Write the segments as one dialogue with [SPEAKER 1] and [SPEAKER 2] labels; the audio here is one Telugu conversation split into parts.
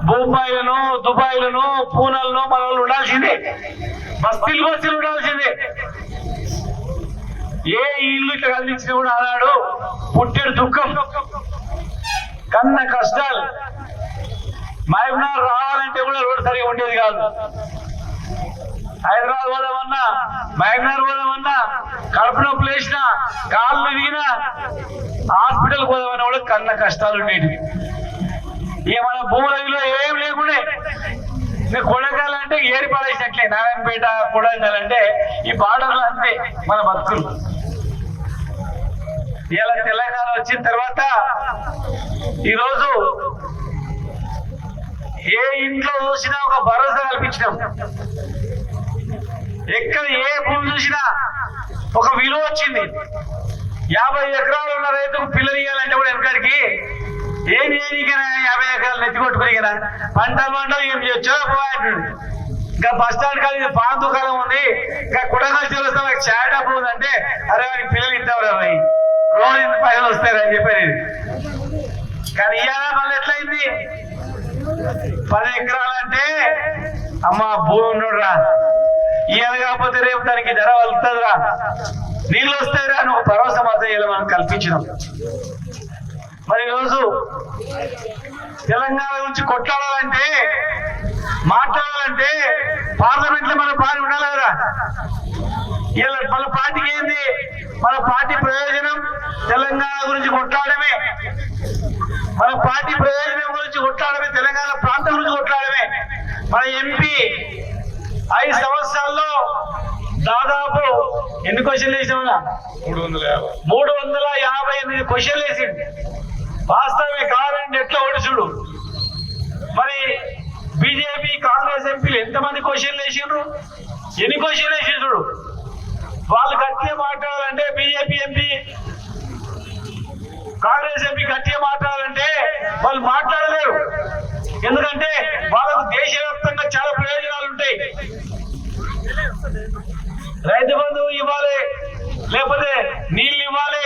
[SPEAKER 1] బొంబాయిలను దుబాయ్లను పూనాలను మన వాళ్ళు ఉండాల్సిందే, బస్తీలు ఉండాల్సిందే. ఏ ఇల్లు ఇట్లా కదిలించినా కూడా ఆనాడు పుట్టెడు దుఃఖం, కన్న కష్టాలు. మహబూబ్నగర్ రావాలంటే కూడా రోడ్డు సరిగా ఉండేది కాదు. హైదరాబాద్ పోదామన్నా, మహబూబ్నగర్ పోదామన్నా, కడుపు నొప్పులు వేసినా, కాళ్ళు విరిగినా, హాస్పిటల్ పోదామన్నా కూడా కన్న కష్టాలు ఉండేవి. ఇక మన భూములలో ఏం లేకుండే. కొడంగల్ అంటే ఏరి పాడేసినట్లే, నారాయణపేట కొడంగల్ అంటే ఈ బార్డర్లు అంతే మన బతుకులు. ఇలా తెలంగాణ వచ్చిన తర్వాత ఈరోజు ఏ ఇంట్లో చూసినా ఒక భరోసా కల్పించినాం. ఎక్కడ ఏ భూమి చూసినా ఒక విలువ వచ్చింది. 50 ఎకరాలు ఉన్న రైతుకు పిల్లలు ఇవ్వాలంటే కూడా వెనకడికి ఏం చేయనికైనా 50 ఎకరాలు నెత్తికొట్టుకునికనా పంటలు ఏం చేయొచ్చో అంటాడు. ఇంకా బస్ స్టాండ్ కాదు, పాన్ దుకాణం ఉంది, ఇంకా కుటంగా చేస్తాం, చాయ్ డబ్బు ఉందంటే అరే వాడికి పిల్లలు ఇద్దాం రాయి, రోజు ఇంత పైసలు వస్తాయని చెప్పేది. కానీ ఇవాళ మళ్ళీ ఎట్లయింది? 10 ఎకరాలంటే అమ్మ భూమి ఉన్నోడ్రా, ఇవాళ కాకపోతే రేపు దానికి ధర వలుతుందిరా, నీళ్ళు వస్తాయిరా అని ఒక భరోసా మాత్రం ఇలా మనం కల్పించినాం. మరి ఈరోజు తెలంగాణ గురించి కొట్లాడాలంటే, మాట్లాడాలంటే పార్లమెంట్ లో మన పార్టీ ఉండాలి కదా. ఇలా మన పార్టీకి ఏంది? మన పార్టీ ప్రయోజనం తెలంగాణ గురించి కొట్లాడమే, మన పార్టీ ప్రయోజనం గురించి కొట్లాడమే, తెలంగాణ ప్రాంతం గురించి కొట్లాడమే. మన ఎంపీ 5 సంవత్సరాల్లో దాదాపు ఎన్ని క్వశ్చన్లు వేసినా? 358 క్వశ్చన్లు వేసిండు. వాస్తవమే కావాలంటే ఎట్లా ఓడిచుడు. మరి బీజేపీ కాంగ్రెస్ ఎంపీలు ఎంతమంది క్వశ్చన్లు వేసిండ్రు? ఎన్ని క్వశ్చన్లు వేసిండ్రు? వాళ్ళు గట్టిగా మాట్లాడాలంటే, బీజేపీ ఎంపీ కాంగ్రెస్ ఎంపీ గట్టిగా మాట్లాడాలంటే వాళ్ళు మాట్లాడలేరు. ఎందుకంటే వాళ్ళకు దేశవ్యాప్తంగా చాలా ప్రయోజనాలు ఉంటాయి. రైతు బంధువు ఇవ్వాలి, లేకపోతే నీళ్ళు ఇవ్వాలి,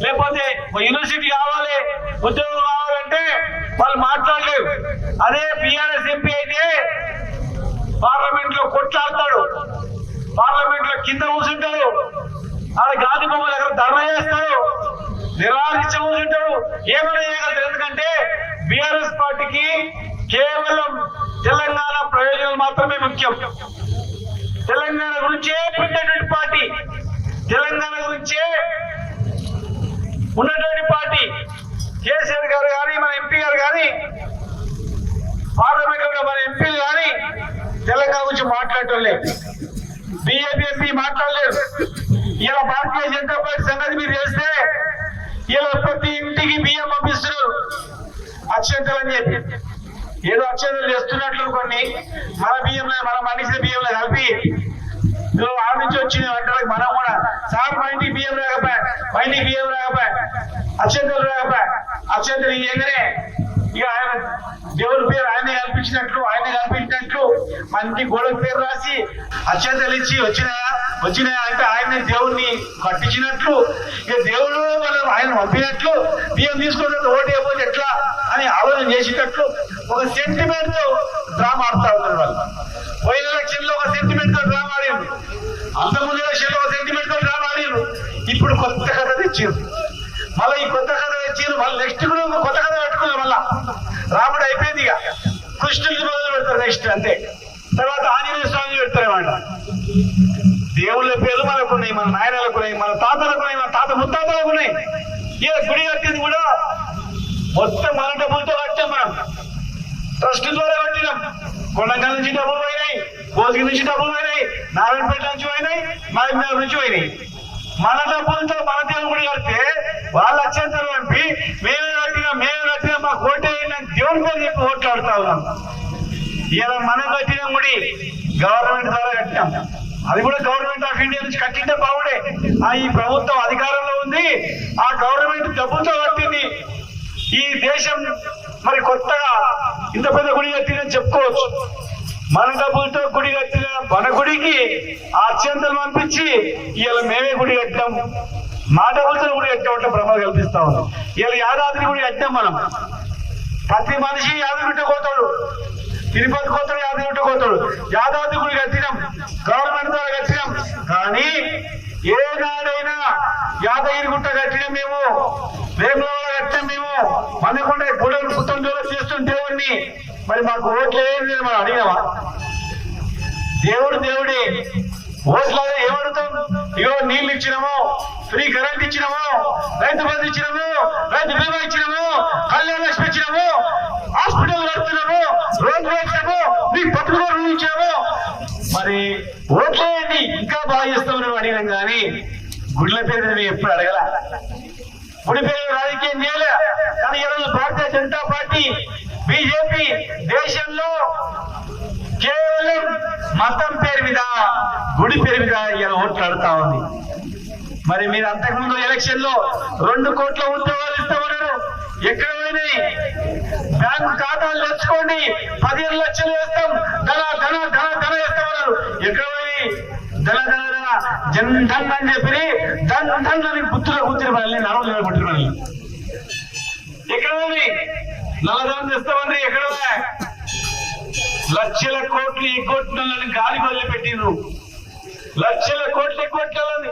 [SPEAKER 1] లేకపోతే యూనివర్సిటీ కావాలి, ఉద్యోగం కావాలంటే వాళ్ళు మాట్లాడలేరు. అదే బీఆర్ఎస్ ఎంపీ అయితే పార్లమెంట్ లో కొట్లాడతాడు, పార్లమెంట్ లో కింద కూర్చుంటాడు, ఆడ గాంధీ బొమ్మ దగ్గర ధర్నా చేస్తాడు, నిరాశ కూర్చుంటాడు, ఏమైనా చేయగలుగుతాడు. ఎందుకంటే బీఆర్ఎస్ పార్టీకి కేవలం తెలంగాణ ప్రయోజనాలు మాత్రమే ముఖ్యం. తెలంగాణ గురించే పుట్టినటువంటి పార్టీ, తెలంగాణ గురించే ఉన్నటువంటి పార్టీ. కేసీఆర్ గారు కానీ, మన ఎంపీ గారు కానీ, పార్లమెంట్ లో మన ఎంపీలు కానీ తెలంగాణ గురించి మాట్లాడటం లేదు. బీజేపీ ఎంపీ మాట్లాడలేదు. ఇలా భారతీయ జనతా పార్టీ సంగతి మీరు చేస్తే ఇలా ప్రతి ఇంటికి బియ్యం పంపిస్తున్నారు అక్షంతలు అని చెప్పి. ఏదో అక్షంతలు చేస్తున్నట్లు కొన్ని మన బియ్యంలో, మన మనిషి బియ్యంలో కలిపి ఆ నుంచి వచ్చిన వంటలకు మనం కూడా సార్ మా ఇంటికి బియ్యం రాకపోయా, మా ఇంటికి బియ్యం రాకపోయా, అక్షంతలు రాకపోయా, అక్షంతలు ఇవ్వగానే ఇక ఆయన దేవుడి పేరు ఆయనే కల్పించినట్లు, ఆయన కల్పించినట్లు మన ఇంటి గోడకు పేరు రాసి అక్షంతలు ఇచ్చి వచ్చినాయా అంటే ఆయనే దేవుడిని కట్టించినట్లు, ఇక దేవుడు మనం ఆయన పంపినట్లు, బియ్యం తీసుకున్న ఓటు అయిపోతే ఎట్లా అని ఆలోచన చేసేటట్లు ఒక సెంటిమెంట్ తో డ్రామా ఆడుతూ ఉన్నారు వాళ్ళు. పోయిన ఎలక్షన్ లో ఒక సెంటిమెంట్ తో డ్రామా ఆడారు, అంతకుముందు ఎలక్షన్ లో ఒక సెంటిమెంట్ తో డ్రామా ఆడారు. ఇప్పుడు కొత్త కథ తెచ్చారు, మళ్ళీ ఈ కొత్త కథ తెచ్చారు. మళ్ళీ నెక్స్ట్ కూడా కొత్త కథ పెట్టుకున్నారు. మళ్ళా రాముడు అయిపోయింది, ఇక కృష్ణుడికి మొదలు పెడతారు నెక్స్ట్, అంతే. తర్వాత ఆంజనేయ స్వామి పెడతారన్నమాట. దేవుళ్ళ పేర్లు మనకు ఉన్నాయి, మన నాయనలకు ఉన్నాయి, మన తాతలకు ఉన్నాయి, మన తాత ముత్తాతలకు ఉన్నాయి. ఇక గుడి కట్టింది కూడా మొత్తం మన డబ్బులతో కట్టాం, మనం ట్రస్ట్ ద్వారా కట్టినాం. కొండంగల్ నుంచి డబ్బులు పోయినాయి, కోసిగి నుంచి డబ్బులు పోయినాయి, నారాయణపేట నుంచి పోయినాయి, మహబూబ్నగర్ నుంచి పోయినాయి. మన డబ్బులతో మన దేవుని గుడి కడితే వాళ్ళు అత్యంతరం పంపి మేమే కట్టినా మా కోటే దేవుని పేరు చెప్పి ఓట్లాడుతా ఉన్నాం. ఇలా మనం కట్టిన గుడి గవర్నమెంట్ ద్వారా కట్టినాం, అది కూడా గవర్నమెంట్ ఆఫ్ ఇండియా నుంచి కట్టింటే బాగుండే. ఈ ప్రభుత్వం అధికారంలో ఉంది, ఆ గవర్నమెంట్ డబ్బులతో కట్టింది. ఈ దేశం మరి కొత్తగా ఇంత పెద్ద గుడి కట్టిందని చెప్పుకోవచ్చు. మన డబ్బులతో గుడి కట్టిన మన గుడికి ఆ అత్యంతలు పంపించి ఇలా మేమే గుడి కట్టాం, మా డబ్బులతో గుడి కట్టామంటే భ్రమ కల్పిస్తా ఉన్నాం. ఇలా యాదాద్రి గుడి కట్టాం మనం. ప్రతి మనిషి యాదగిరి పోతాడు, తిరుపతి పోతాడు, యాదగిరి పోతాడు. యాదాద్రి గుడి కట్టినాం, గవర్నమెంట్ ద్వారా కట్టినాం. కానీ ఏనాడైనా యాదగిరి గుట్ట కట్టినాం మేము, వేములవాడ కట్టినాం మేము, మనకుండా గుడలు పుట్టంలో చేస్తున్న దేవుడిని. మరి మాకు ఓట్లు ఏంటి మనం అడిగినామా? దేవుడు దేవుడే, ఓట్ల ఏమడుతాం? ఇగో నీళ్ళు ఇచ్చినాము, ఫ్రీ కరెంట్ ఇచ్చినాము, రైతు బంధు ఇచ్చినాము, రైతు బీమా ఇచ్చినాము, కళ్యాణ లక్ష్మి ఇచ్చినాము, హాస్పిటల్ కడుతున్నాము, రోడ్లు వేసినాము, మీకు పట్టుకోవడం ఇచ్చాము. మరి ఓట్లేయండి ఇంకా బాగా చేస్తామని అడిగినాం. కానీ గుడ్ల పేరు మేము ఎప్పుడు అడగల, గుడి పేరు రాజకీయం చేయలే. కానీ ఈరోజు భారతీయ జనతా పార్టీ, బీజేపీ దేశంలో కేవలం మతం పేరు మీద, గుడి పేరు మీద ఇలా ఓట్లు అడుగుతా ఉంది. మరి మీరు అంతకుముందు ఎలక్షన్ లో 2 కోట్ల ఉద్యోగాలు ఇస్తామన్నారు, ఎక్కడ పోయినాయి? బ్యాంకు ఖాతాలు తెచ్చుకోండి, 15 లక్షలు వేస్తాం, ధన ధన ధన ధన వేస్తామన్నారు, ఎక్కడ పోయి? ధన ధన ధన జన్ ధన్ అని చెప్పి ధన్ ధన్ అని గుర్తులో కూర్చుని మనల్ని నడవలు నిలబెట్టిన మనల్ని ఎక్కడ పోయి? నల్లధనం తెస్తామని ఎక్కడ? లక్షల కోట్లు ఎగ్గొట్టినని గాలి వదిలి పెట్టిండ్రు. లక్షల కోట్లు ఎగ్గొట్టాలని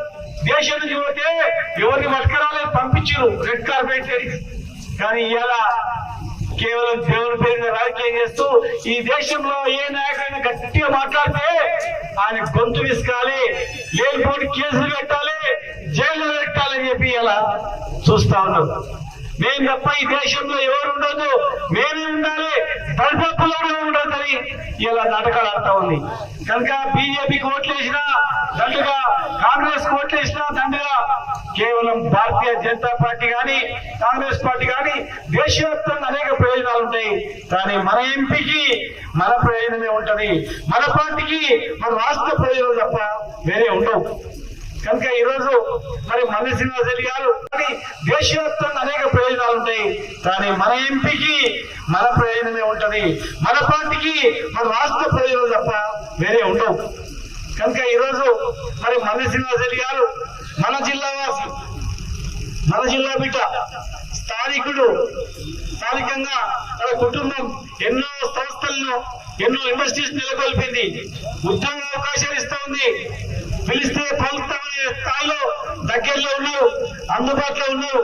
[SPEAKER 1] దేశం నుంచి పోతే ఎవరిని మట్కరాలని పంపించారు రెడ్ కార్పెట్. కానీ ఇలా కేవలం దేవుని పేరుగా రాజకీయం చేస్తూ ఈ దేశంలో ఏ నాయకుడైనా గట్టిగా మాట్లాడితే ఆయన గొంతు విసుకాలి, లేనిపోని కేసులు పెట్టాలి, జైల్లో పెట్టాలని చెప్పి ఇలా చూస్తా ఉన్నారు. మేము తప్ప ఈ దేశంలో ఎవరు ఉండదు, మేమే ఉండాలి, దళపప్పులో ఉండదని ఇలా నాటకాలు ఆడుతా ఉంది. కనుక బీజేపీకి ఓట్లు వేసినా దండుగా, కాంగ్రెస్ ఓట్లు వేసినా దండుగా, కేవలం భారతీయ జనతా పార్టీ కానీ కాంగ్రెస్ పార్టీ కానీ దేశవ్యాప్తంగా అనేక ప్రయోజనాలు ఉంటాయి. కానీ మన ఎంపీకి మన ప్రయోజనమే ఉంటది, మన పార్టీకి మన రాష్ట్ర ప్రయోజనం తప్ప వేరే ఉండవు. కనుక ఈరోజు మరి మల్లి శ్రీనివాసరెడ్డి గారు దేశవ్యాప్తంగా అనేక ప్రయోజనాలు ఉంటాయి. కానీ మన ఎంపీకి మన ప్రయోజనమే ఉంటది, మన పార్టీకి మన రాష్ట్ర ప్రయోజనం తప్ప వేరే ఉండవు. కనుక ఈరోజు మరి మల్లి శ్రీనివాసరెడ్డి గారు మన జిల్లా వాసి, మన జిల్లా బిడ్డ, స్థానికుడు, స్థానికంగా తన కుటుంబం ఎన్నో సంస్థలను, ఎన్నో ఇండస్ట్రీస్ నెలకొల్పింది, ఉద్యోగ అవకాశాలు ఇస్తా ఉంది. పిలిస్తే పలుకుతామనే స్థాయిలో దగ్గరలో ఉన్నారు, అందుబాటులో ఉన్నారు.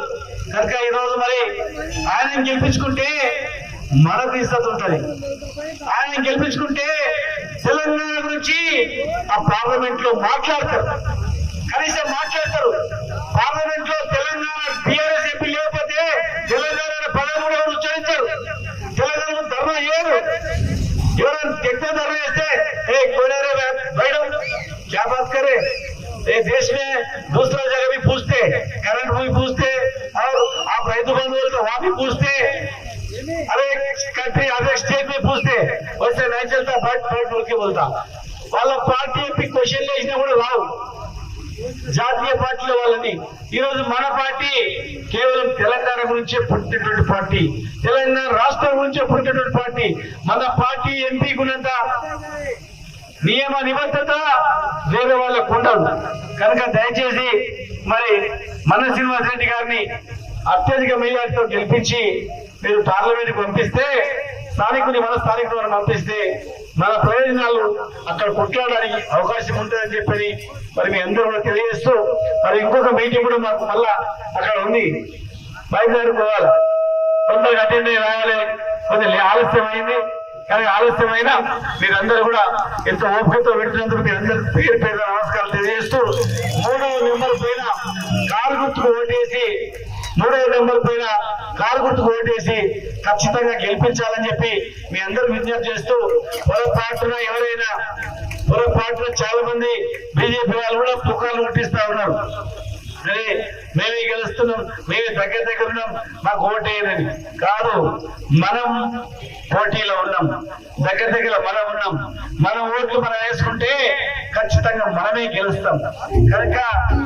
[SPEAKER 1] కనుక ఈరోజు మరి ఆయన గెలిపించుకుంటే మనకు ఇస్తూ ఉంటది. ఆయన గెలిపించుకుంటే తెలంగాణ గురించి ఆ పార్లమెంట్ లో మాట్లాడతారు, కనీసం మాట్లాడతారు. పార్లమెంట్ లో తెలంగాణ టీఆర్ఎస్ ఎంపీ లేకపోతే తెలంగాణ పదవి కూడా ఉచ్చరించారు, తెలంగాణ ధర్నా చేయరు. ఎవరైనా ఎక్కువ ధర్నా చేస్తే मैडम क्या बात करे, ये देश में दूसरा जगह भी पूछते, करंट भी पूछते, और आप रैतु बंधु बोलते वहां भी पूछते, अरे कंट्री अदर स्टेट में पूछते, वैसे नहीं चलता बट बोल के बोलता. వాళ్ళ పార్టీ ఎంపీ క్వశ్చన్ వేసినా కూడా రావు, జాతీయ పార్టీల వాళ్ళని. ఈరోజు మన పార్టీ కేవలం తెలంగాణ గురించే పుట్టినటువంటి పార్టీ, తెలంగాణ రాష్ట్రం గురించే పుట్టినటువంటి పార్టీ. మన పార్టీ ఎంపీ గుణంత నియమ నిబద్ధత వేరే వాళ్ళకు ఉండదు. కనుక దయచేసి మరి మన శ్రీనివాసరెడ్డి గారిని అత్యధిక మెజార్టీతో గెలిపించి మీరు పార్లమెంట్కి పంపిస్తే, మన స్థానికులు పంపిస్తే మన ప్రయోజనాలు అక్కడ కొట్లాడడానికి అవకాశం ఉంటుందని చెప్పని మరి మీ అందరూ కూడా తెలియజేస్తూ, మరి ఇంకొక మీటింగ్ కూడా మాకు మళ్ళా అక్కడ ఉంది, బయలుదేరి పోవాలి, తొందరగా అటెండ్ అయ్యి రాయాలి. కొద్దిగా ఆలస్యం అయింది, కానీ ఆలస్యమైనా మీరందరూ కూడా ఎంతో ఓపికతో పెట్టినందుకు మీరందరూ పేరు పేరు నమస్కారాలు తెలియజేస్తూ, 3వ నెంబర్ పైన కారు గుర్తుకు ఓటేసి, 3వ నెంబర్ పైన కారు గుర్తుకు ఓటేసి ఖచ్చితంగా గెలిపించాలని చెప్పి మీ అందరూ విజ్ఞప్తి చేస్తూ, పొరపాటున ఎవరైనా చాలా మంది బీజేపీ వాళ్ళు కూడా పుకార్లు పుట్టిస్తా ఉన్నారు, అరే మేమే గెలుస్తున్నాం, మేమే దగ్గర ఉన్నాం, మాకు ఓటేయదని. కాదు, మనం పోటీలో ఉన్నాం, దగ్గర మనం ఉన్నాం, మన ఓట్లు మనం వేసుకుంటే ఖచ్చితంగా మనమే గెలుస్తాం. కనుక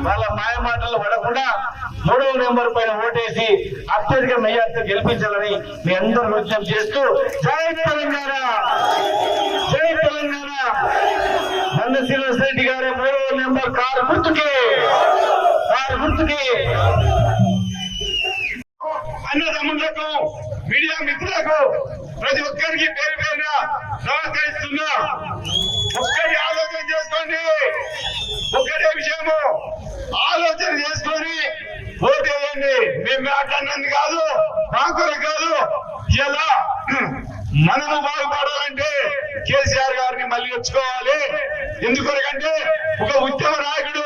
[SPEAKER 1] వాళ్ళ మాయ మాటలు పడకుండా 3వ నెంబర్ పైన ఓటేసి అత్యధిక మెజార్టీతో గెలిపించాలని మీ అందరూ విజ్ఞప్తి చేస్తూ, జై తెలంగాణ, జై తెలంగాణ. మల్లి శ్రీనివాసరెడ్డి గారి 3వ నెంబర్ కారు గుర్తుకే, అన్నదమ్ములకు, మీడియా మిత్రులకు రైతులకు ప్రతి ఒక్కరికి పేరు పేరున నమస్కరిస్తున్నా. ఒక్కటి ఆలోచన చేసుకోండి, ఒక్కటే విషయము ఆలోచన చేసుకొని ఓటేయండి. మేము మాట్లాడినందుకు కాదు, కాకులకు కాదు. ఇలా మనము బాగుపడాలంటే కేసీఆర్ గారిని మళ్ళీ వచ్చుకోవాలి. ఎందుకంటే ఒక ఉద్యమ నాయకుడు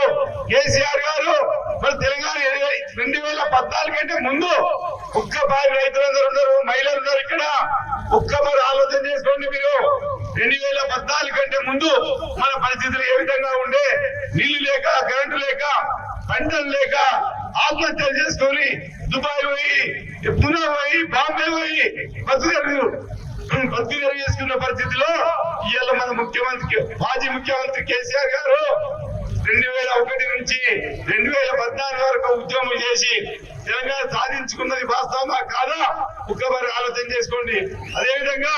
[SPEAKER 1] కేసీఆర్ గారు మన తెలంగాణ 2014 కంటే ముందు ఒక్కపారి రైతులందరూ ఉన్నారు, మహిళలు ఉన్నారు. ఇక్కడ ఒక్కపారి ఆలోచన చేసుకోండి మీరు. 2014 కంటే ముందు మన పరిస్థితులు ఏ విధంగా ఉండే, నీళ్లు లేక, కరెంటు లేక, పంటలు లేక ఆత్మహత్యలు చేసుకొని దుబాయ్ పోయి, పునా పోయి, బాంబే పోయి బతుకు చేసుకున్న పరిస్థితిలో ఇవాళ మన ముఖ్యమంత్రి, మాజీ ముఖ్యమంత్రి కేసీఆర్ గారు 2001 నుంచి 2014 వరకు ఉద్యమం చేసి తెలంగాణ సాధించుకున్నది వాస్తవమా కాదా ఒక్కసారి ఆలోచన చేసుకోండి. అదేవిధంగా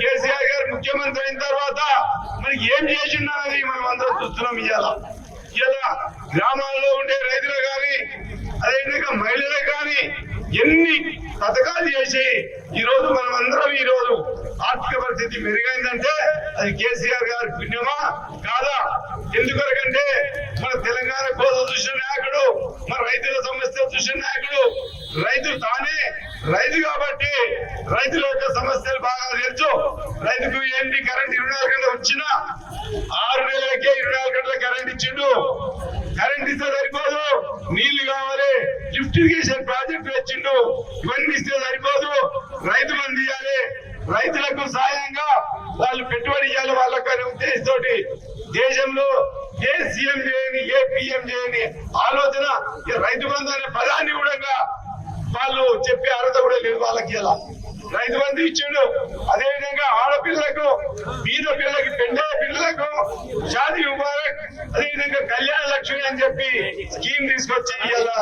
[SPEAKER 1] కేసీఆర్ గారు ముఖ్యమంత్రి అయిన తర్వాత మనకి ఏం చేసి ఉన్నది మనం అందరం చూస్తున్నాం. ఇలా గ్రామాల్లో ఉండే రైతులు కానీ, అదేవిధంగా మహిళలకు కానీ ఎన్ని పథకాలు చేసి ఈ రోజు మనం అందరం ఈ రోజు ఆర్థిక పరిస్థితి మెరుగైందంటే అది కేసీఆర్ గారి పుణ్యమా కాదా? ఎందుకంటే మన తెలంగాణ కోసం చూసిన నాయకుడు, మన రైతుల సమస్య చూసిన నాయకుడు, రైతు తానే రైతు కాబట్టి రైతుల యొక్క సమస్యలు బాగా తెలుసు. రైతుకు ఏంటి కరెంట్ 24 గంటలు వచ్చినా 6 నెలలకే 24 గంటల కరెంట్ ఇచ్చిండు. కరెంట్ ఇస్తే సరిపోదు, నీళ్లు కావాలి, లిఫ్ట్ ఇరిగేషన్ ప్రాజెక్టు వచ్చిండు. ఇవన్నీ ఇస్తే సరిపోదు, రైతు బంధు ఇవ్వాలి, రైతులకు సాయంగా వాళ్ళు పెట్టుబడి ఇవ్వాలి. వాళ్ళకనే ఉద్దేశంతో దేశంలో ఏ సీఎం చేయని, ఏ పిఎం చేయని ఆలోచన రైతు బంధు అనే పదాన్ని కూడా వాళ్ళు చెప్పే అర్హత కూడా లేదు వాళ్ళకి. ఇలా రైతు బంధు ఇచ్చిండు. అదేవిధంగా ఆడపిల్లలకు, బీద పిల్లలకి, పెండే పిల్లలకు షాదీ ముబారక్, అదేవిధంగా కళ్యాణ లక్ష్మి అని చెప్పి స్కీమ్ తీసుకొచ్చి ఇలా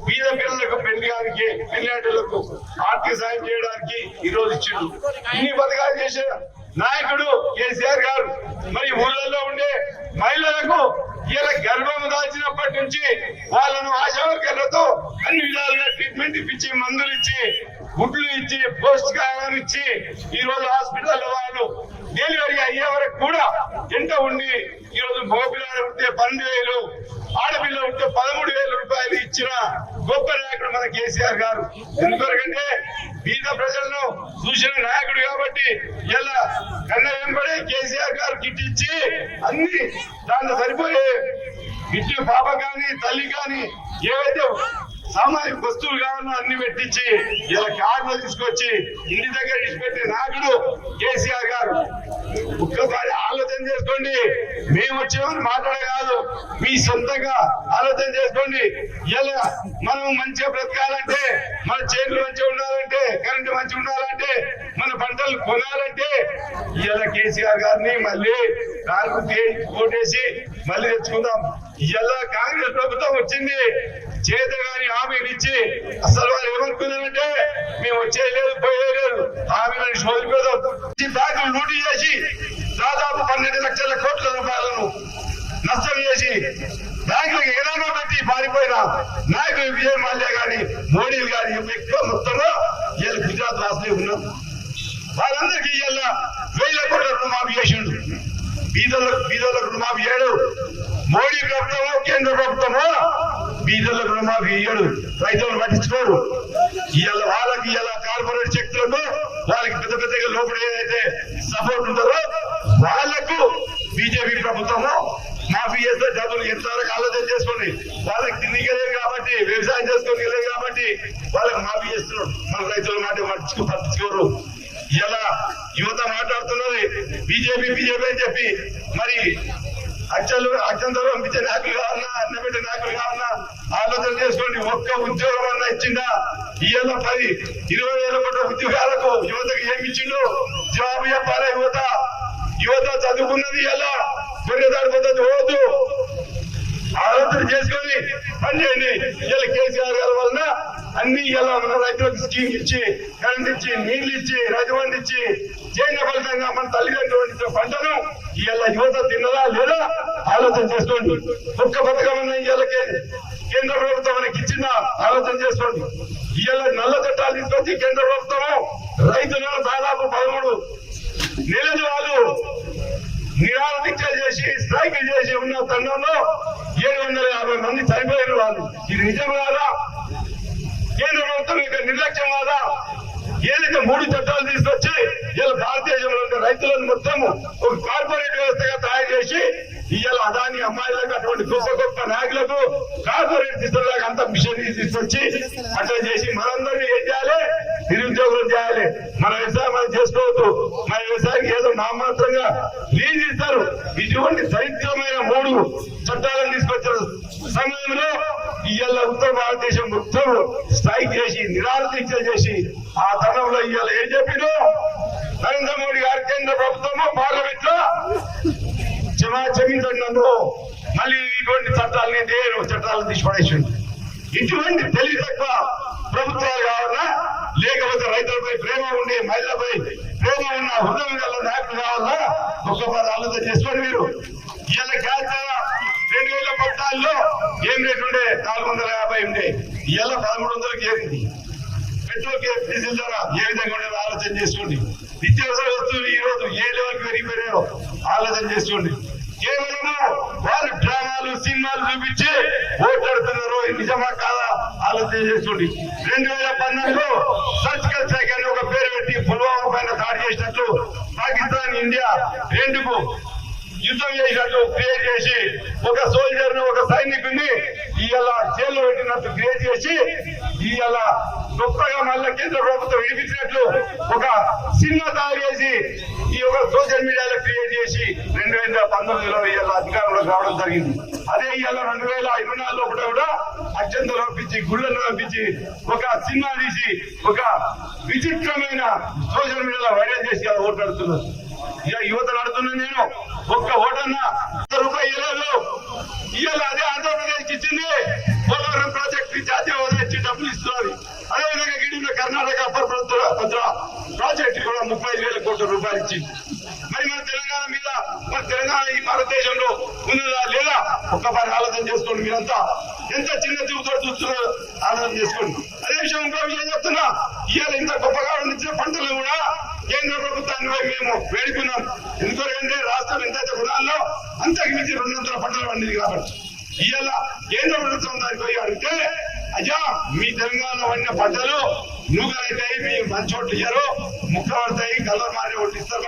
[SPEAKER 1] బీద పిల్లలకు పెళ్లికి, పెళ్లిళ్లకు ఆర్థిక సాయం చేయడానికి ఈ రోజు ఇచ్చిండు. ఇన్ని పథకాలు చేసే నాయకుడు కేసీఆర్ గారు. మరి ఊళ్ళల్లో ఉండే మహిళలకు ఇలా గర్భం దాల్చినప్పటి నుంచి వాళ్ళను ఆశా వర్కర్లతో అన్ని విధాలుగా ట్రీట్మెంట్ ఇప్పించి, మందులు ఇచ్చి, గుడ్లు ఇచ్చి, పౌష్టికాహారం ఇచ్చి ఈ రోజు హాస్పిటల్లో వాళ్ళు డెలివరీ అయ్యే వరకు కూడా ఎంట ఉండి ఈ రోజు మగపిల్లలు ఉంటే 12,000, ఆడపిల్ల ఉంటే 13,000 రూపాయలు ఇచ్చిన గొప్ప నాయకుడు మన కేసీఆర్ గారు. ఎందుకంటే బీద ప్రజలను చూసిన నాయకుడు కాబట్టి ఇలా కన్న వెంబడే కేసీఆర్ గారు కిట్ ఇచ్చి అన్ని దాంట్లో సరిపోయే కిట్ పాప కానీ, తల్లి కానీ ఏవైతే సామాజిక వస్తువులు కావాలన్నా అన్ని పెట్టించి ఇలా కార్లు తీసుకొచ్చి ఇంటి దగ్గర ఇచ్చిపెట్టే నాయకుడు కేసీఆర్ గారు. ఒక్కసారి ఆలోచన చేసుకోండి. మేము వచ్చేమని మాట్లాడే కాదు, మీ సొంతంగా ఆలోచన చేసుకోండి. ఇలా మనం మంచిగా బ్రతకాలంటే, మన చేతులు మంచిగా ఉండాలంటే, కరెంటు మంచిగా ఉండాలంటే, మన పంటలు కొనాలంటే ఇలా కేసీఆర్ గారిని మళ్ళీ ఓటేసి మళ్ళీ తెచ్చుకుందాం. ఇలా కాంగ్రెస్ ప్రభుత్వం వచ్చింది, చేతగాని హామీలు ఇచ్చి అసలు వాళ్ళు ఏమనుకున్నారంటే మేము వచ్చేయలేదు, పోయేలేదు, హామీలను వదిలిపోదాం. బ్యాంకులు లూటీ చేసి దాదాపు 12 లక్షల కోట్ల రూపాయలను నష్టం చేసి బ్యాంకులకు ఎలానో పెట్టి పారిపోయిన నాయకులు విజయ్ మాల్యా గాని, మోడీలు గాని ఎక్కువ మొత్తంలో వీళ్ళు గుజరాత్ రాష్ట్రంలో ఉన్నారు. వాళ్ళందరికీ ఇలా 1000 కోట్ల రుణమాఫీ చేసిండు. బీదలకు రుణమాఫీ చేయడు మోడీ ప్రభుత్వమో, కేంద్ర ప్రభుత్వమో. బీదలకు రుణమాఫీ ఇయ్యడు, రైతులను పట్టించుకోరు. ఇవాళ వాళ్ళకి ఇలా కార్పొరేట్ శక్తులకు, వాళ్ళకి పెద్ద పెద్దగా లోపల ఏదైతే సపోర్ట్ ఉంటుందో వాళ్లకు బీజేపీ ప్రభుత్వము మాఫీ చేస్తే డబ్బులు ఎంతవరకు ఆలోచన చేసుకోండి. వాళ్ళకి తిరిగలేదు కాబట్టి, వ్యవసాయం చేసుకోలేదు కాబట్టి వాళ్ళకి మాఫీ చేస్తున్నారు. మన రైతుల మాట పట్టించుకోరు. ఇలా యువత మాట్లాడుతున్నది బీజేపీ అని చెప్పి. మరి అత్యంతరం పంపించే నాయకులు కావాలన్నా, అన్నపెట్టే నాయకులు కావాలన్నా ఆలోచన చేసుకోండి. ఒక్క ఉద్యోగం అన్నా ఇచ్చిందా? ఇవాళ 10-20 కోట్ల ఉద్యోగాలకు యువతకు ఏమి ఇచ్చిండు? జవాబు చెప్పాలి. యువత చదువుకున్నది ఇలా పెరిగేదాని పద్ధతి పోవద్దు. ఆలోచన చేసుకొని పనిచేయండి. ఇలా కేసీఆర్ గారి వలన అన్ని ఇలా మన రైతులకు స్కీమ్ ఇచ్చి, కరెంట్ ఇచ్చి, నీళ్లు ఇచ్చి, రైతు బంధు ఇచ్చి, చేయని ఫలితంగా మన తల్లిదండ్రులు పంటను ఇలా యువత తిన్నదా లేదా ఆలోచన చేసుకోండి. ఒక్క పథకం ఇవాళ కేంద్ర ప్రభుత్వం మనకి ఇచ్చిందా ఆలోచన చేసుకోండి. ఇవాళ నల్ల చట్టాలు తీసుకొచ్చి కేంద్ర ప్రభుత్వము
[SPEAKER 2] రైతులను దాదాపు 13 నెలలు వాళ్ళు నిరాహార దీక్షలు చేసి స్ట్రైక్ చేసి ఉన్న తరుణంలో 750 మంది చనిపోయిన వాళ్ళు. ఇది నిజం కాదా? కేంద్ర ప్రభుత్వం యొక్క నిర్లక్ష్యం కాదా? ఏదైతే 3 చట్టాలు తీసుకొచ్చి ఇలా భారతదేశంలో ఉన్న రైతులను మొత్తం ఒక కార్పొరేట్ వ్యవస్థగా తయారు చేసి ఇవాళ అదాని అమ్మాయిలకు అటువంటి గొప్ప గొప్ప నాయకులకు కార్పొరేట్ తీసుకురాక అంత మిషన్ తీసుకొచ్చి అట్లా చేసి మనందరినీ ఏం చేయాలి? నిరుద్యోగులు చేయాలి. మన వ్యవసాయం మనం చేసుకోవద్దు. మన వ్యవసాయానికి ఏదో నామాత్రంగా లీజ్ ఇస్తారు. ఇటువంటి దరిద్రమైన 3 చట్టాలను తీసుకొచ్చిన సమయంలో ఇవాళ ఉత్తర భారతదేశం మొత్తం స్ట్రైక్ చేసి నిరాహార దీక్ష చేసి ఆ తరంలో ఇవాళ ఏం చెప్పినో నరేంద్ర మోడీ గారి కేంద్ర ప్రభుత్వము పార్లమెంట్ లో క్షమించండి నన్ను మళ్ళీ ఇటువంటి చట్టాలని చట్టాలను తీసిపడేసింది. ఇటువంటి తెలివి తక్కువ ప్రభుత్వాలు కావాలా, లేకపోతే రైతులపై ప్రేమ ఉండే మహిళలపై ప్రేమ ఉన్న హృదయం గల నాయకులు కావాలా? ఒక్కసారి ఆలోచన చేసుకోండి. మీరు ఇవాళ గ్యాస్ 2014లో ఏం రేటు ఉండే? 450 ఉండే. ఇవాళ 1300కి ఏమింది? పెట్రోల్ డీజిల్ ధర ఏ విధంగా ఉండేది ఆలోచన చేసుకోండి. నిత్యావసర వస్తువులు ఈ రోజు ఏ లెవెల్కి పెరిగిపోయాయో ఆలోచన చేసుకోండి. కేవలము వాళ్ళు డ్రామాలు సినిమాలు చూపించి ఓట్లాడుతున్నారు. నిజమా కాదా ఆలోచన చేసుకోండి. 2012లో సర్జికల్ స్ట్రైక్ అని ఒక పేరు పెట్టి పుల్వామా పైన దాడి చేసినట్లు పాకిస్తాన్ ఇండియా రెండుకు యుద్ధం చేసినట్టు క్రియేట్ చేసి ఒక సోల్జర్ ను ఒక సైనికుని ఇవాళ జైల్లో పెట్టినట్టు క్రియేట్ చేసి ఇవాళ గొప్పగా మళ్ళా కేంద్ర ప్రభుత్వం విడిపించినట్లు ఒక సినిమా తయారు చేసి ఈ యొక్క సోషల్ మీడియాలో క్రియేట్ చేసి 2019లో ఇవాళ అధికారంలో రావడం జరిగింది. అదే ఇవాళ 2024లో కూడా అత్యంత పంపించి గుళ్ళను పంపించి ఒక సినిమా తీసి ఒక విచిత్రమైన సోషల్ మీడియాలో వైరల్ చేసి ఓట్లాడుతున్నారు. ఇక యువత నడుతున్నా నేను ఒక్క ఓటన్నా ₹1 ఇవాళ అదే ఆంధ్రప్రదేశ్ ఇచ్చింది. పోలవరం ప్రాజెక్టు జాతీయ హోదా ఇచ్చి డబ్బులు ఇస్తున్నారు. అదేవిధంగా గిడిలో కర్ణాటక భద్ర ప్రాజెక్టు కూడా ₹35,000 కోట్ల ఇచ్చింది. మరి మన తెలంగాణ మీద మన తెలంగాణ ఈ భారతదేశంలో ఉన్నదా లేదా? ఒక్కసారి ఆలోచన చేసుకోండి. మీరంతా ఎంత చిన్న చూపుతో చూస్తున్నారో ఆలోచన చేసుకోండి. అదే విషయం ఇంకో విషయం చెప్తున్నా. ఇవాళ ఇంత గొప్పగా పండించిన పంటలు కూడా కేంద్ర ప్రభుత్వాన్ని మేము వేడుకున్నాం. ఎందుకంటే రాష్ట్రం ఎంతైతే రుణాల్లో అంతకు మించి 200 పంటలు పండింది కాబట్టి ఇవాళ కేంద్ర ప్రభుత్వం దానికి పోయి అడిగితే అయ్యా మీ తెలంగాణలో పండిన పంటలు నూగలైతాయి, మీ మంచి ఓట్లు ఇయ్యారు, ముక్క పడతాయి, కలర్ మారి ఓట్లు ఇస్తారు,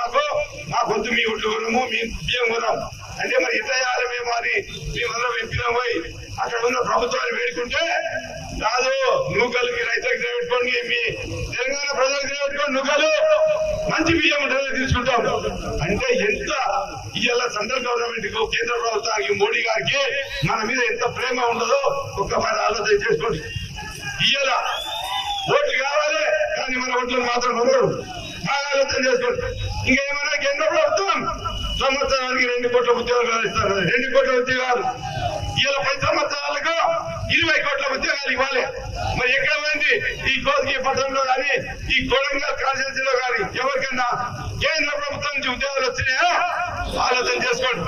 [SPEAKER 2] మా గొంతు మీ ఓట్లు కొనము, మీ బియ్యం కొనాం అంటే మరి ఇట్లా చేయాలి మేము అని మేమందరం ఎంపినాం. పోయి అక్కడ ఉన్న ప్రభుత్వాన్ని వేడుకుంటే కాదు, నూకలు మీ రైతులకు పెట్టుకోండి, మీ తెలంగాణ ప్రజలకు పెట్టుకోండి, నూకలు మంచి బియ్యం ఉంటుంది తీసుకుంటాం అంటే ఎంత ఇవాళ సెంట్రల్ గవర్నమెంట్ కు కేంద్ర ప్రభుత్వానికి మోడీ గారికి మన మీద ఎంత ప్రేమ ఉండదో ఒక్కసారి ఆలోచన చేసుకోండి. ఇవాళ ఓట్లు కావాలి కానీ మన ఓట్లను మాత్రం కొనరు. బాగా ఆలోచన చేసుకోండి. ఇంకేమైనా కేంద్ర ప్రభుత్వం సంవత్సరానికి 2 కోట్ల ఉద్యోగాలు ఇస్తారు. 2 కోట్ల ఉద్యోగాలు ఇవాళ 10 సంవత్సరాలకు 20 కోట్ల ఉద్యోగాలు ఇవ్వాలి. మరి ఎక్కడ పోయింది? ఈ కోస్గి పట్టణంలో కానీ ఈ కొడంగల్ కాన్స్టిట్యూన్సీలో కానీ ఎవరికైనా కేంద్ర ప్రభుత్వం నుంచి ఉద్యోగాలు వచ్చినాయా? ఆలోచన చేసుకోండి.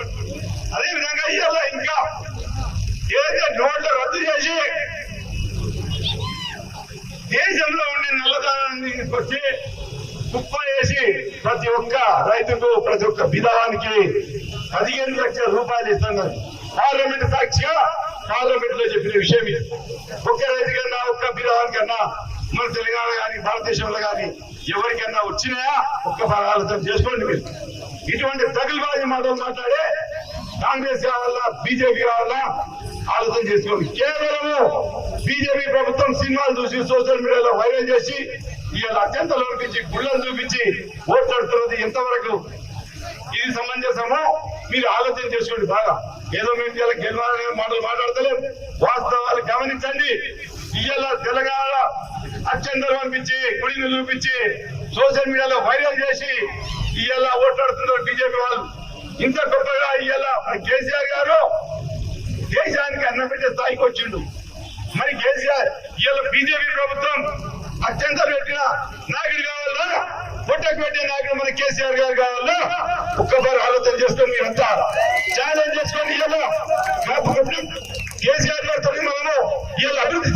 [SPEAKER 2] అదేవిధంగా ఇవాళ ఇంకా ఏదైతే నోట్లు రద్దు చేసి దేశంలో ఉండే నల్లధనాన్ని తీసుకొచ్చి కుప్ప వేసి ప్రతి ఒక్క రైతుకు ప్రతి ఒక్క విధానానికి 15 లక్షల రూపాయలు ఇస్తున్నారు. పార్లమెంట్ సాక్షిగా పార్లమెంట్ లో చెప్పిన విషయం ఇది. ఒక్క రైతు కన్నా ఒక్క విధానానికన్నా మన తెలంగాణ కానీ భారతదేశంలో కానీ ఎవరికన్నా వచ్చినాయా? ఒక్కసారి ఆలోచన చేసుకోండి. మీరు ఇటువంటి తగిలిబాజీ మాటలు మాట్లాడే కాంగ్రెస్ కావాలా బీజేపీ కావాలా ఆలోచన చేసుకోండి. కేవలము బీజేపీ ప్రభుత్వం సినిమాలు చూసి సోషల్ మీడియాలో వైరల్ చేసి ఇవాళ అత్యంత లోపించి గుళ్ళను చూపించి ఓట్లాడుతున్నది ఎంతవరకు ఇది సమంజసమో మీరు ఆలోచన చేసుకోండి. బాగా ఏదో మేము ఇలా గెలవాలనే మాటలు మాట్లాడతలేం. వాస్తవాలు గమనించండి. ఇవాళ తెలంగాణ అత్యంతలు పంపించి గుడిని చూపించి సోషల్ మీడియాలో వైరల్ చేసి ఇవాళ ఓట్లాడుతున్నారు బీజేపీ వాళ్ళు. ఇంత గొప్పగా ఇవాళ కేసీఆర్ గారు దేశానికి అన్నం పెట్టే స్థాయికి వచ్చిండు. మరి కేసీఆర్ ఇవాళ బీజేపీ ప్రభుత్వం అత్యంత పెట్టిన నాయకుడు కావాలా, పొట్టకు పెట్టే నాయకుడు మన కేసీఆర్ గారు కావాలా? ఒక్కసారి ఆలోచన చేసుకొని మీరంతా ఛాలెంజ్ చేసుకొని ఇవాళ కేసీఆర్ గారితో మనము ఇవాళ అభివృద్ధి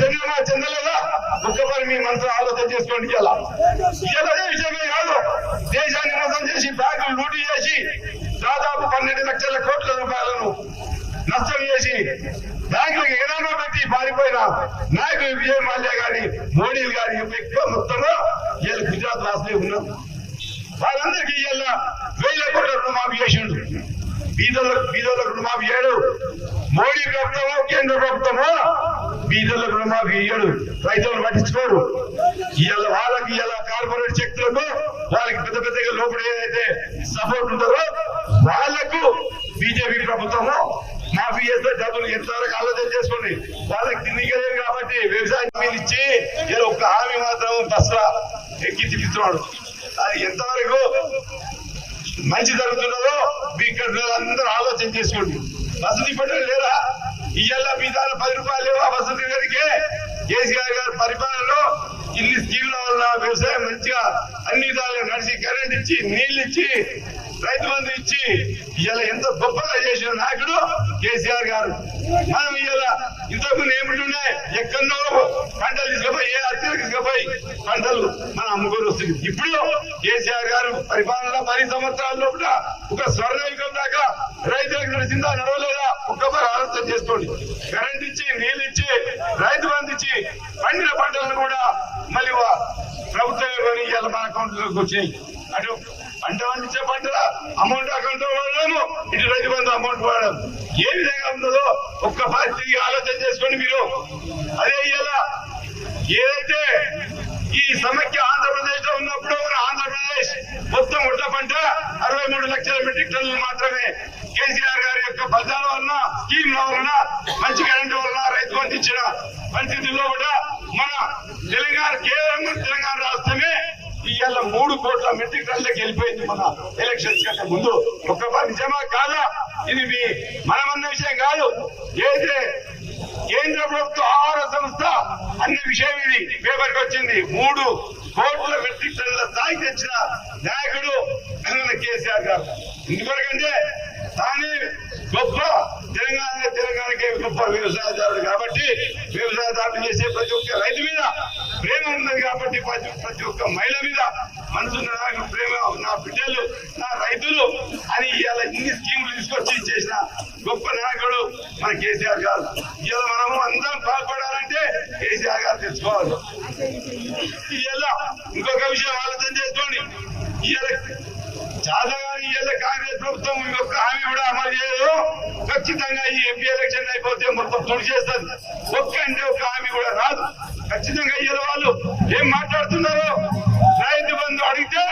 [SPEAKER 2] చెందలేదా? ఒక్కసారి మీ మనసు ఆలోచన చేసుకోండి. ఇలా అదే విషయమే కాదు, దేశాన్ని మోసం చేసి బ్యాంకులు లూటీ చేసి దాదాపు 12 లక్షల కోట్ల రూపాయలను నష్టం చేసి బ్యాంకులకు ఎగనామా పెట్టి పారిపోయిన నాయకులు విజయ్ మాల్యా గాని మోడీలు గాని ఎక్కువ మొత్తంలో వీళ్ళు గుజరాత్ రాష్ట్రంలో ఉన్నారు. వాళ్ళందరికీ ఇలా 1000 కోట్ల రుణమాఫీ చేసిండు. బీదోళ్ళకు రుణమాఫీ చేయడు. మోడీ ప్రభుత్వమో కేంద్ర ప్రభుత్వమో బీదోళ్ళకు రుణమాఫీ ఇయ్యడు. రైతులను పట్టించుకోరు. ఇవాళ వాళ్ళకి ఇలా కార్పొరేట్ శక్తులకు వాళ్ళకి పెద్ద పెద్దగా లోపల ఏదైతే సపోర్ట్ ఉంటుందో వాళ్లకు బీజేపీ ప్రభుత్వము మాఫీ చేస్తే డబ్బులు ఎంతవరకు ఆలోచన చేసుకోండి. వాళ్ళకి తిరిగలేదు కాబట్టి వ్యవసాయ భూమిని ఇచ్చి ఇలా ఒక్క హామీ మాత్రం దసరా ఎక్కి తిప్పుతున్నాడు. అది ఎంతవరకు మంచి జరుగుతున్నదో ఇక్కడ అందరూ ఆలోచన చేసుకోండి. వసతి పట్టడం లేదా? ఇవాళ మీ దాని 10 రూపాయలు లేవా వసతి గారికి? కేసీఆర్ గారి పరిపాలనలో ఇన్ని స్కీమ్ల వల్ల వ్యవసాయం మంచిగా అన్ని విధాలుగా నడిచి కరెంట్ ఇచ్చి నీళ్లు ఇచ్చి రైతు బంధు ఇచ్చి ఇవాళ ఎంత గొప్పగా చేసిన నాయకుడు కేసీఆర్ గారు. మనం ఇవాళ ఇంతకుముందు ఏమిటున్నాయి, ఎక్కడో పంటలు తీసుకుపోయి ఏ అత్యలకు తీసుకుపోయి పంటలు మనం అమ్ముకొని వస్తుంది. ఇప్పుడు కేసీఆర్ గారు పరిపాలన 10 సంవత్సరాల లోపల ఒక స్వర్ణయుగం దాకా రైతులకు నడిచిందా నడవలేదా? ఒక్కసారి ఆలోచన చేసుకోండి. కరెంట్ ఇచ్చి నీళ్ళు ఇచ్చి రైతు బంధు ఇచ్చి పండిన పంటలను కూడా మళ్ళీ ప్రభుత్వం ఇవాళ మన అకౌంట్ లోకి వచ్చినాయి. అటు పంట పండించే పంటల అమౌంట్ అకౌంట్ వాడము, ఇటు రైతు బంధు అమౌంట్ వాడడం ఏ విధంగా ఉందో ఒక్కసారి తిరిగి ఆలోచన చేసుకోండి మీరు. అదే ఇలా ఏదైతే ఈ సమైక్య ఆంధ్రప్రదేశ్ లో ఉన్నప్పుడు మన ఆంధ్రప్రదేశ్ మొత్తం ఉడ్ల పంట 63 లక్షల మెట్రిక్ టన్నులు మాత్రమే కేసీఆర్ గారి యొక్క ఫలితాల వలన స్కీమ్ల వలన మంచి కరెంటు వలన రైతు బంధు ఇచ్చిన పరిస్థితుల్లో కూడా మన తెలంగాణ కేవలం తెలంగాణ రాష్ట్రమే ఇవాళ 3 కోట్ల మెట్రిక్ టన్నులకు వెళ్ళిపోయింది మన ఎలక్షన్స్ కంటే ముందు. ఒక్కసారి నిజమా కాదా? ఇది మీ మనమన్న విషయం కాదు. ఏదైతే కేంద్ర ప్రభుత్వ ఆహార సంస్థ అన్ని విషయం ఇది పేపర్కి వచ్చింది. 3 కోట్ల మెట్రిక్ టన్నుల స్థాయికి తెచ్చిన నాయకుడు కేసీఆర్ గారు. ఎందుకంటే తానే గొప్ప తెలంగాణకే గొప్ప వ్యవసాయదారుడు కాబట్టి వ్యవసాయదారులు చేసే ప్రతి ఒక్క రైతు మీద ప్రేమ ఉన్నది కాబట్టి ప్రతి ఒక్క మహిళ మీద మనసున్న నాకు ప్రేమ, నా బిడ్డలు నా రైతులు అని ఇవాళ ఇన్ని స్కీములు తీసుకొచ్చి చేసిన గొప్ప నాయకుడు మన కేసీఆర్ గారు. ఇవాళ మనము అందరం బాగుపడాలంటే కేసీఆర్ గారు తెచ్చుకోవాలి. ఇవాళ ఇంకొక విషయం ఆలోచన చేసుకోండి. ఇవాళ చాలా ఇవాళ కాంగ్రెస్ ప్రభుత్వం ఇంకొక హామీ కూడా అమలు చేయదు. ఖచ్చితంగా ఈ ఎంపీ ఎలక్షన్ అయిపోతే మొత్తం తుడి చేస్తుంది. ఒక్క హామీ కూడా రాదు. ఖచ్చితంగా ఇవాళ వాళ్ళు ఏం మాట్లాడుతున్నారు? రైతు బంధు అడిగితే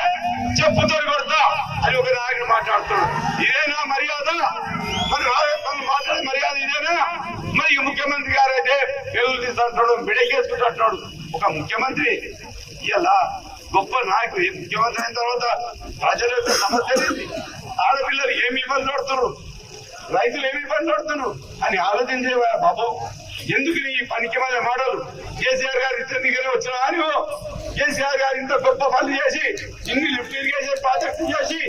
[SPEAKER 2] చెప్పుతో కొడతా అని ఒక నాయకుడు మాట్లాడుతున్నాడు. ఇదేనా మర్యాద? మరి మాట్లాడే మర్యాద ఇదేనా? మరి ముఖ్యమంత్రి గారు అయితే పేదలు తీసుకుంటాడు, బిడకేసుకుంటాడు. ఒక ముఖ్యమంత్రి ఇలా గొప్ప నాయకుడు ముఖ్యమంత్రి అయిన తర్వాత ప్రజల యొక్క సమస్యలు ఆడపిల్లలు ఏమి ఇబ్బంది పడుతున్నారు, రైతులు ఏమి ఇబ్బంది పడుతున్నారు అని ఆలోచించే బాబు. ఎందుకు ఈ పనికి మళ్ళీ మాటలు? కేసీఆర్ గారు ఇద్దరిగానే వచ్చిన అని కేసీఆర్ గారు ఇంత గొప్ప పనులు చేసి ఇన్ని లిఫ్ట్ ఇరిగేషన్ ప్రాజెక్టు చేసి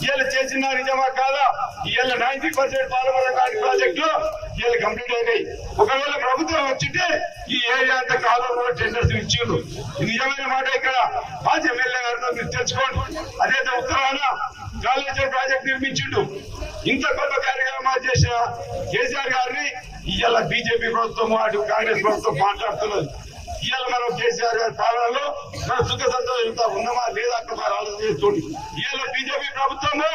[SPEAKER 2] ఇవాళ చేసిన నిజమా కాదా? ఇవాళ 90% పాలమూరు ప్రాజెక్టులు ఇవాళ కంప్లీట్ అయినాయి. ఒకవేళ ప్రభుత్వం వచ్చింటే ఈ ఏరియా అంతా కాలంలో టెండర్స్ ఇచ్చిండ్రు. నిజమైన మాట ఇక్కడ మాజీ ఎమ్మెల్యే గారితో మీరు తెచ్చుకోండి. అదైతే ఉత్తరాన కాళేశ్వరం ప్రాజెక్ట్ నిర్మించిండు. ఇంత గొప్ప కార్యక్రమాలు చేసిన కేసీఆర్ గారిని ఇవాళ బీజేపీ ప్రభుత్వం అటు కాంగ్రెస్ ప్రభుత్వం మాట్లాడుతున్నది. ఇవాళ మనం కేసీఆర్ గారి పాలనలో మన సుఖ సంతోషంతో ఉన్నామా లేదా అక్కడ ఆలోచన చేసుకోండి. ఇవాళ బీజేపీ ప్రభుత్వము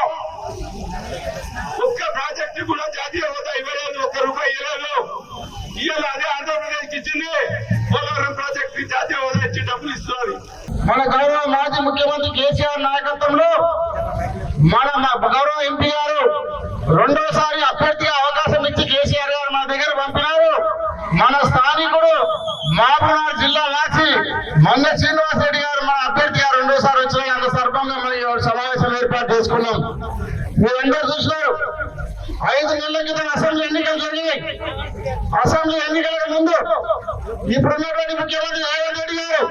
[SPEAKER 2] ఒక్క ప్రాజెక్టు కూడా జాతీయ హోదా ఇవ్వలేదు, ₹1 ఇవ్వలేదు. ఇవాళ అదే ఆంధ్రప్రదేశ్ ఇచ్చింది. పోలవరం ప్రాజెక్టు జాతీయ హోదా ఇచ్చి డబ్బులు ఇస్తున్నారు.
[SPEAKER 1] మన గౌరవ మాజీ ముఖ్యమంత్రి కేసీఆర్ నాయకత్వంలో మన గౌరవ ఎంపీ గారు రెండోసారి అభ్యర్థిగా అవకాశం ఇచ్చి కేసీఆర్ గారు మన దగ్గర పంపినారు. మన స్థానికుడు మహబూబ్నగర్ జిల్లా వాసి మంద శ్రీనివాస్ రెడ్డి గారు మన అభ్యర్థిగా రెండోసారి వచ్చిన అంత సందర్భంగా మనం సమావేశం ఏర్పాటు చేసుకున్నాం. మీరందరూ చూసినారు. 5 నెలల క్రితం అసెంబ్లీ ఎన్నికలు జరిగినాయి. అసెంబ్లీ ఎన్నికలకు ముందు ఇప్పుడున్నటువంటి ముఖ్యమంత్రి రేవంత్ రెడ్డి గారు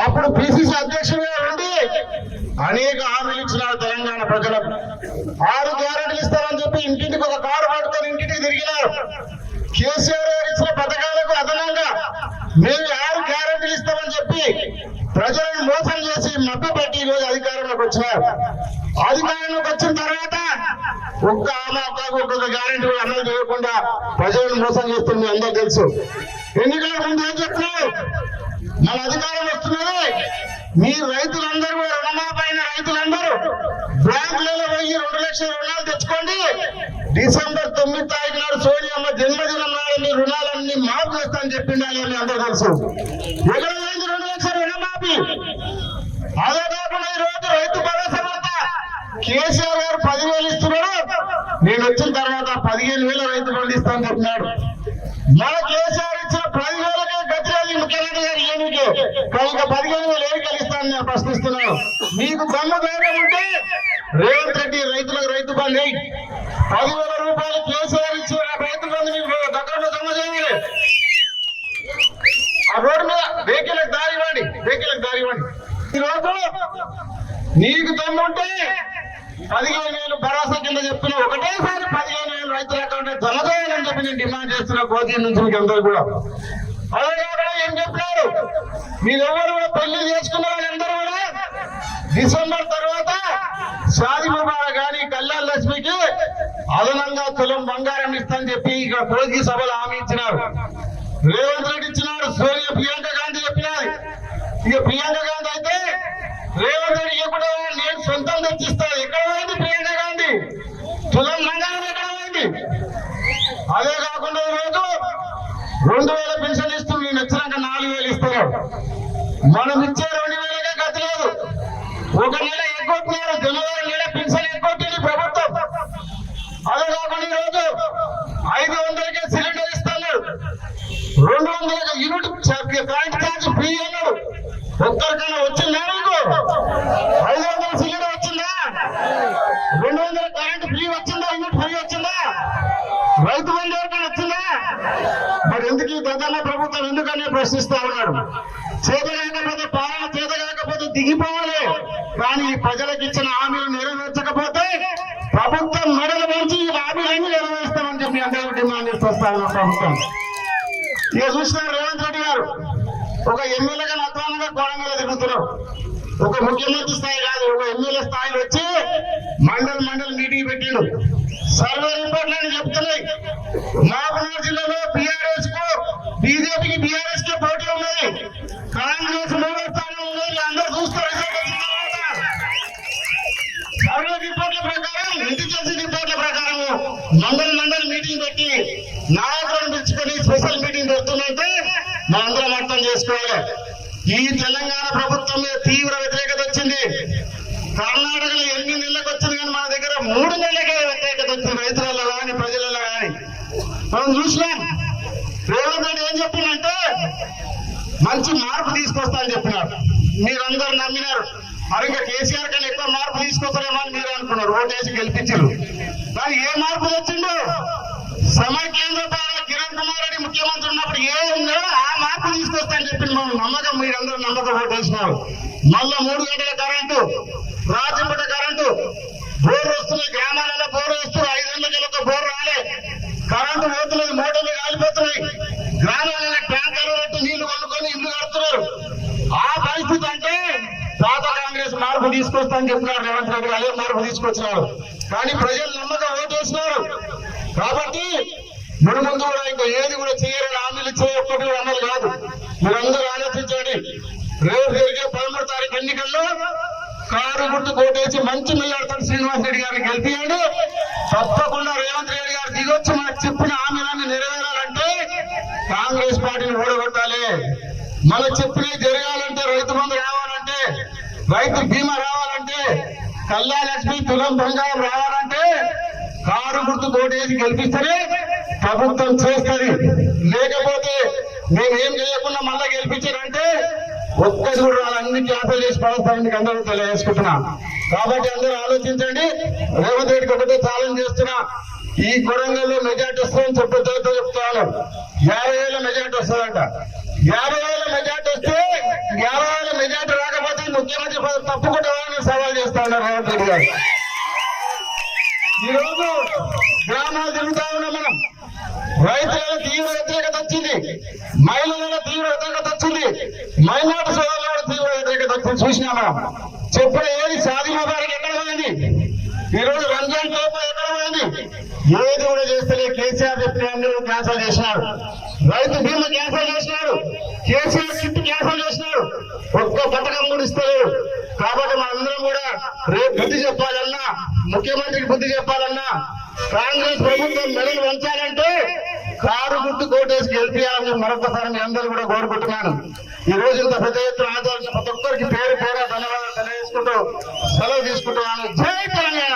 [SPEAKER 1] అప్పుడు పిసిసి అధ్యక్షుడిగా ఉండి అనేక హామీలు ఇచ్చినారు తెలంగాణ ప్రజలకు. 6 గ్యారెంటీలు ఇస్తారని చెప్పి ఇంటింటికి ఒక కారు పట్టుకొని ఇంటింటికి తిరిగినారు. కేసీఆర్ గారి మోసం చేసి మభ్యపెట్టి ఈరోజు అధికారంలోకి వచ్చినారు. అధికారంలోకి వచ్చిన తర్వాత ఒక్కొక్క గ్యారెంటీ అమలు చేయకుండా ప్రజలను మోసం చేస్తుంది అందరూ తెలుసు. ఎన్నికల ముందు ఏం చెప్తున్నారు, మన అధికారం వస్తున్నది, మీ రైతులందరూ రుణమాపైన రైతులందరూ బ్యాంకులలో పోయి 2 లక్షల రుణాలు తెచ్చుకోండి, డిసెంబర్ 9 తారీఖు నాడు సోనియమ్మ జన్మదినం నాడు మీ రుణాలన్నీ మాఫ్ చేస్తా అని చెప్పిండాలి అని అందరూ తెలుసు. ఎక్కడ పోయింది 2 లక్షల రుణమాఫీ? అదే కాకుండా ఈ రోజు రైతు భరోసా కేసీఆర్ గారు 10,000 ఇస్తున్నాడు, నేను వచ్చిన తర్వాత 15,000 రైతు బంధు ఇస్తానని చెప్పినాడు. మన కేసీఆర్ ఇచ్చిన 10,000కే గతి లేదు ముఖ్యమంత్రి గారు ఏమిటి, కనుక 15,000 ఏమి కలిస్తానని నేను ప్రశ్నిస్తున్నాను. మీకు దమ్ము ధైర్యం ఉంటే రేవంత్ రెడ్డి రైతులకు రైతు బంధు 10,000 రూపాయలు కేసీఆర్ ఇచ్చిన రైతు బంధు మీకు దగ్గరలో జమ చేయాలి. ఆ రోడ్డు మీద వెహికల్కి దారి ఇవ్వండి, వెహికల్కి దారి ఇవ్వండి. ఈరోజు నీకు దమ్ము ఉంటే 15,000 భరోసా కింద చెప్పిన ఒకటేసారి 15,000 రైతుల అకౌంట్ జమ చేయాలని చెప్పి నేను డిమాండ్ చేస్తున్నా కోచి నుంచి మీకు అందరూ కూడా. అదే కాకుండా ఏం చెప్పినారు, మీరెవరు కూడా పెళ్లి చేసుకున్న వాళ్ళందరూ కూడా డిసెంబర్ తర్వాత షాది ముబారక్ కానీ కళ్యాణ్ లక్ష్మికి అదనంగా తులం బంగారం ఇస్తానని చెప్పి ఇక్కడ కోచి సభలు హామీ ఇచ్చినారు. రేవంత్ రెడ్డి ఇచ్చినారు, సోనియా ప్రియాంక గాంధీ చెప్పినారు. ఇక ప్రియాంక గాంధీ అయితే రేవంత్ రెడ్డి కూడా నేను సొంతం తెచ్చిస్తాను. ఎక్కడ పోయింది ప్రియాంక గాంధీ? తులం బంగారం ఎక్కడ పోయింది? అదే కాకుండా ఈరోజు 2,000 పెన్షన్ ఇస్తూ నేను వచ్చినాక 4,000 ఇస్తున్నారు. మనం ఇచ్చే 2,000కే గతి లేదు. ఒక నెల ఎగ్గొట్టినారు, జనవరి నెల పెన్షన్ ఎగ్గొట్టింది ప్రభుత్వం. అదే కాకుండా ఈరోజు 500కే సిలిండర్ ఇస్తున్నారు, 200 యూనిట్ కరెంట్ ఛార్జ్ ఫ్రీ అన్నాడు. ఒక్కరికైనా వచ్చిందా మీకు? 500 సిలిండర్ వచ్చిందా? 200 కరెంట్ ఫ్రీ వచ్చిందా? యూనిట్ ఫ్రీ వచ్చిందా? రైతు బంధు ఎవరికైనా వచ్చిందా? మరి ఎందుకు ఈ ప్రధాన ప్రభుత్వం ఎందుకని ప్రశ్నిస్తా ఉన్నాడు. చేత కాకపోతే పాలన చేత కాకపోతే దిగిపోవాలి, కానీ ఈ ప్రజలకు ఇచ్చిన హామీలు నెరవేర్చకపోతే ప్రభుత్వం మెడలు వంచి ఈ హామీలన్నీ నెరవేరుస్తామని చెప్పి అందరూ డిమాండ్ చేస్తూ వస్తా ఉన్నాం ప్రభుత్వం. ఇక చూసినారు రేవంత్ రెడ్డి గారు ఒక ఎమ్మెల్యేగా అధ్వానంగా కోడ మీద తిరుగుతున్నారు. ఒక ముఖ్యమంత్రి స్థాయి కాదు, ఒక ఎమ్మెల్యే స్థాయిలో వచ్చి మండల్ మీటింగ్ పెట్టిండు. సర్వే రిపోర్ట్లని చెప్తున్నాయి, మహబూబ్నగర్ జిల్లాలో బీఆర్ఎస్ కు బీజేపీకి బీఆర్ఎస్ కే పోటీ ఉన్నది, కాంగ్రెస్ 3వ స్థానంలో ఉన్నది. అందరూ చూస్తారు. సర్వే రిపోర్ట్ల ప్రకారం, ఇంటెలిజెన్స్ రిపోర్ట్ల ప్రకారం మండల్ మీటింగ్ పెట్టి నాయకులను పిలుచుకొని స్పెషల్ మీటింగ్ పెడుతుందంటే మనందరం అర్థం చేసుకోవాలి. ఈ తెలంగాణ ప్రభుత్వం మీద తీవ్ర వ్యతిరేకత వచ్చింది. కర్ణాటకలో 8 నెలలకు వచ్చింది, కానీ మన దగ్గర 3 నెలలకే వ్యతిరేకత వచ్చింది, రైతులలో కానీ ప్రజలలో కానీ. మనం చూసినాం. రేవంత్ రెడ్డి ఏం చెప్పిందంటే మంచి మార్పు తీసుకొస్తా అని చెప్పినారు. మీరందరూ నమ్మినారు. మరి ఇంకా కేసీఆర్ కన్నా ఎక్కువ మార్పు తీసుకొస్తారేమో అని మీరు అనుకున్నారు, ఓటేసి గెలిపించారు. కానీ ఏ మార్పు వచ్చిందో, సమైక్యాంధ్ర పాలన కిరణ్ కుమార్ రెడ్డి ముఖ్యమంత్రి ఉన్నప్పుడు ఏ ఉందో ఆ మార్పు తీసుకొస్తానని చెప్పి నమ్మకం మీరందరూ నమ్మకం ఓటేసినారు. మళ్ళా 3 గంటల కరెంటు, రాజంపట కరెంటు, బోర్లు వస్తున్నాయి, గ్రామాలలో బోర్లు వస్తున్నాయి. 5 గంటలతో బోర్లు రాలే, కరెంటు పోతున్నది, మోటార్లు కాలిపోతున్నాయి, గ్రామాలలో ట్యాంకర్లు పెట్టి నీళ్లు కొనుక్కొని ఇల్లు కడుతున్నారు. ఆ పరిస్థితి అంటే పాత కాంగ్రెస్ మార్పు తీసుకొస్తానని చెప్పినారు రేవంత్ రెడ్డి, అదే మార్పు తీసుకొచ్చినారు. కానీ ప్రజలు నమ్మకం ఓటేసినారు. కాబట్టి ముందు కూడా ఇంకా ఏది కూడా చేయరని హామీలు ఇచ్చే ఒక్కటి అమలు కాదు. మీరందరూ ఆలోచించండి. రేపు జరిగే 13వ తారీఖు ఎన్నికల్లో కారు గుర్తు కోటేసి మంచి మెజార్టీతో శ్రీనివాస్ రెడ్డి గారిని గెలిపియండి. తప్పకుండా రేవంత్ రెడ్డి గారు దిగొచ్చి మనకు చెప్పిన హామీలన్నీ నెరవేరాలంటే కాంగ్రెస్ పార్టీని ఓడగొట్టాలి. మనకు చెప్పినవి జరగాలంటే, రైతు బంధు రావాలంటే, రైతు బీమా రావాలంటే, కళ్యాణ లక్ష్మి తులం బంగారం రావాలంటే కారు గుర్తు కోటేసి గెలిపిస్తేనే ప్రభుత్వం చేస్తుంది. లేకపోతే మేమేం చేయకుండా మళ్ళా గెలిపించారంటే ఒక్కటి కూడా వాళ్ళన్ని క్యాన్సల్ చేసి పడతామని మీకు అందరూ తెలియజేసుకుంటున్నా. కాబట్టి అందరూ ఆలోచించండి. రేవంత్ రెడ్డికి ఒకటే ఛాలెంజ్ చేస్తున్నా, ఈ కొడంగల్లో మెజార్టీ వస్తుందని చెప్తాను. 50,000 మెజార్టీ వస్తుందంట. 50,000 మెజార్టీ వస్తే 50,000 మెజార్టీ రాకపోతే ముఖ్యమంత్రి తప్పుకుంటా సవాల్ చేస్తా ఉన్నారు రేవంత్ రెడ్డి గారు. ఈరోజు గ్రామాలు తిరుగుతా ఉన్నాం మనం. రైతులలో తీవ్ర వ్యతిరేకత వచ్చింది, మహిళలలో తీవ్ర వ్యతిరేకత వచ్చింది, మైనార్టీ సోదరులలో తీవ్ర వ్యతిరేకత వచ్చింది. ఇప్పుడు చూసినా మనం చెప్పే ఏది షాదీ ముబారక్ ఎక్కడ పోయింది, ఈ రోజు రంజాన్ తోపు ఎక్కడ పోయింది, ఏది కూడా చేస్తలే. కేసీఆర్ చెప్పిన క్యాన్సల్ చేసినాడు, రైతు బీమా క్యాన్సల్ చేసినాడు, కేసీఆర్ కిట్ క్యాన్సల్ చేసినాడు, ఒక్క పథకం కూడా ఇస్తలేడు. కాబట్టి మనందరం కూడా రేపు బుద్ధి చెప్పాలన్నా, ముఖ్యమంత్రికి బుద్ధి చెప్పాలన్నా, కాంగ్రెస్ ప్రభుత్వం మెడలు వంచాలంటే కారు గుర్తు కోటేసి గెలిపియాలని మరొకసారి మీ అందరూ కూడా కోరుకుంటున్నాను. ఈ రోజు ఇంత పెద్ద ఎత్తున ఆచరించిన ప్రతి ఒక్కరికి పేరు పేరు ధన్యవాదాలు తెలియజేసుకుంటూ సెలవు తీసుకుంటున్నాను. జై తెలంగాణ.